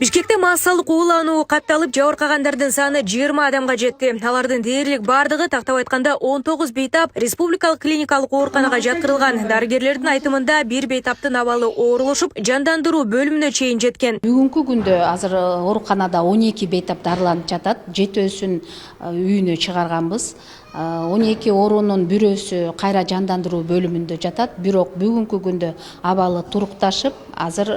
Бишкекте массалык уулануу катталып, жабыркагандардын саны 20 адамга жетти. Алардын дээрлик бардыгы тактап айтканда 19 бейтап республикалык клиникалык ооруканага жаткырылган. Дарыгерлердин айтымында бир бейтаптын абалы оорлошуп, жандандыруу бөлүмүнө чейин жеткен. Бүгүнкү күндө азыр ооруканада 12 бейтап дарыланып жатат. 7-өсүн үйүнө чыгарганбыз. 12 оорунун бирөөсү кайра жандандыруу бөлүмүндө жатат. Бирок бүгүнкү күндө абалы турукташып, азыр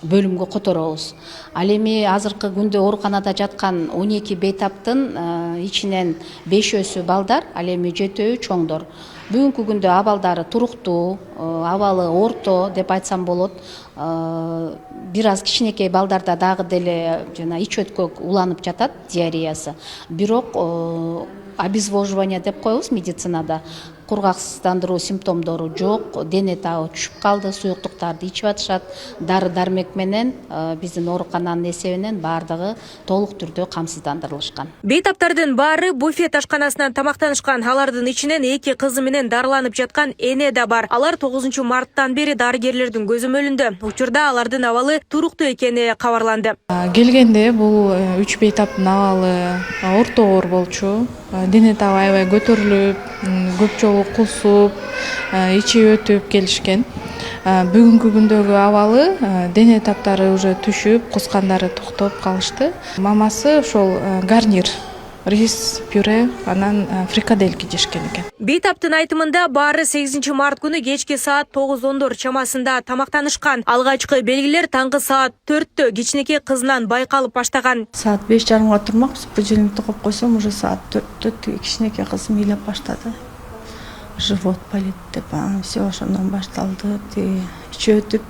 бөлүмгө которобуз. Ал эми азыркы күндө ооруканада жаткан 12 бейтаптын ичинен 5-өсү балдар, ал эми 7-өө чоңдор. Бүгүнкү күндө абалдары туруктуу, абалы орто деп айтсам болот. Бир аз кичинекей балдарда дагы деле жана ич өткөк уланып жатат, диареясы. Бирок обезвоживание деп коебуз медицинада. Кургаксыздандыруу симптомдору жок, дене табы түшүп калды, суюктуктарды ичип атышат. Дары-дармек менен биздин оорукананын эсебинен бардыгы толук түрдө камсыздандырылышкан. Бейтаптардын баары буфет ашканасынан тамактанышкан. Алардын ичинен 2 кызы менен дарыланып жаткан эне да бар. Алар 9 марттан бери дарыгерлердин көзөмөлүндө. Учурда алардын абалы туруктуу экени кабарланды. Келгенде бул 3 бейтаптын абалы орто оор болчу. Дене табы аябай көтөрүлүп, көп жолу кусуп, ичи өтүп келишкен. Бүгүнкү күндөгү абалы дене таптары уже түшүп, кускандары токтоп калышты. Мамасы ошол гарнир, рис, пюре, анан фрикадельки жешкен экен. Бейтаптын айтымында баары 8 март күнү кечки саат 9:10 чамасында тамактанышкан. Алгачкы белгилер таңкы саат 4-тө кичинекей кызынан байкалып баштаган. Саат 5:30 турмакпыз, будильникти коюп койсом, уже саат 4-тө кичинекей кыз мыйлап баштады. Живот болит деп, все ошондон башталды. Ичи өтүп,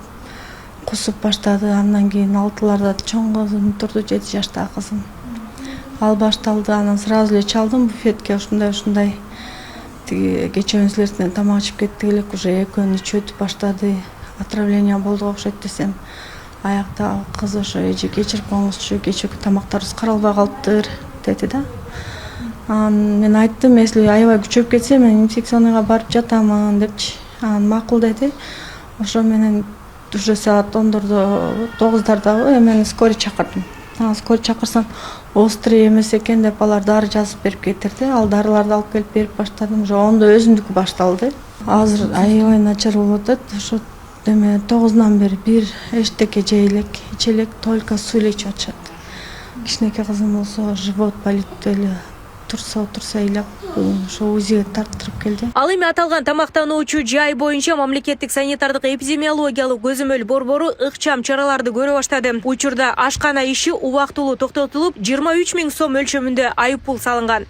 кусуп баштады. Андан кийин 6-ларда чоң кызым турду, 7 жаштагы кызым. Ал башталды, анан сразу эле чалдым буфетке, ушундай кечөөбүзлөрдөн тамак ичип кеттик элек, уже экөөнүн ичи өтүп баштады. Отравление болду окшойт десем, аякта кыз ошо эже кечирип коңузчу, кечээки тамактарыбыз каралбай калыптыр деди да. Мен айттым, если аябай күчөп кетсе, мен инфекционныйга барып жатамын депчи. Макул деди. Ошо менен уже саат 9:00 мен скорый чакырдым. Скорый чакырсам, острый эмес экен деп алар дары жазып берип кетирди. Ал дарыларды алып келип берип баштадым. Ошо ондо өзүндүкү башталды. Азыр аябай начар болуп атат. Ошо 9-нан бери бир эчтеке жей элек, только суу эле ичип атышат. Кичинекей кызым болсо живот болит эле. Турса ыйлап, ошо УЗИге тарттырып келди. Ал эми аталган тамактануучу жай боюнча мамлекеттик санитардык эпидемиологиялык көзөмөл борбору ыкчам чараларды көрө баштады. Учурда ашкана иши убактылуу токтотулуп, 23 000 сом өлчөмүндө айыппул салынган.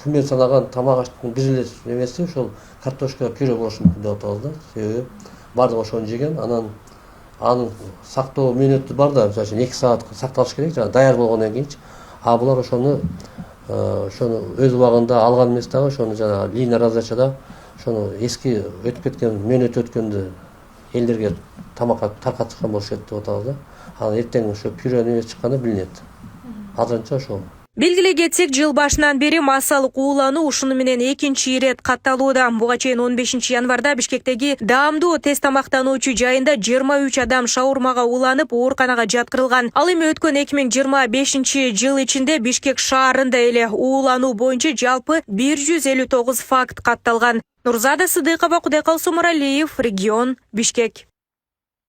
Күнбе санаган тамак аштын бир эле эмеси ошол картошка пюре болушу мүмкүн деп атабыз да. Себеби бардыгы ошону жеген, анын сактоо мөөнөтү бар да, мисалы үчүн 2 саат сакталыш керек, жана даяр болгондон кийинчи. Булар ошону өз убагында алган эмес дагы, ошону жана линия раздачада ошону эски өтүп кеткен, мөөнөтү өткөндү элдерге тамакка таркатышкан болушат деп атабыз да. Анан эртең ошо пюренин эмеси чыкканда билинет. Азырынча ошол. Белгилей кетсек, жыл башынан бери массалык уулануу ушуну менен экинчи ирет катталууда. Буга чейин 15 январда Бишкектеги даамдуу тест тамактануучу жайында 23 адам шаурмага ууланып, ооруканага жаткырылган. Ал эми өткөн 2025 жыл ичинде Бишкек шаарында эле уулануу боюнча жалпы 159 факт катталган. Нурзада Сыдыкова, Кудайкалыс Умаралиев, регион, Бишкек.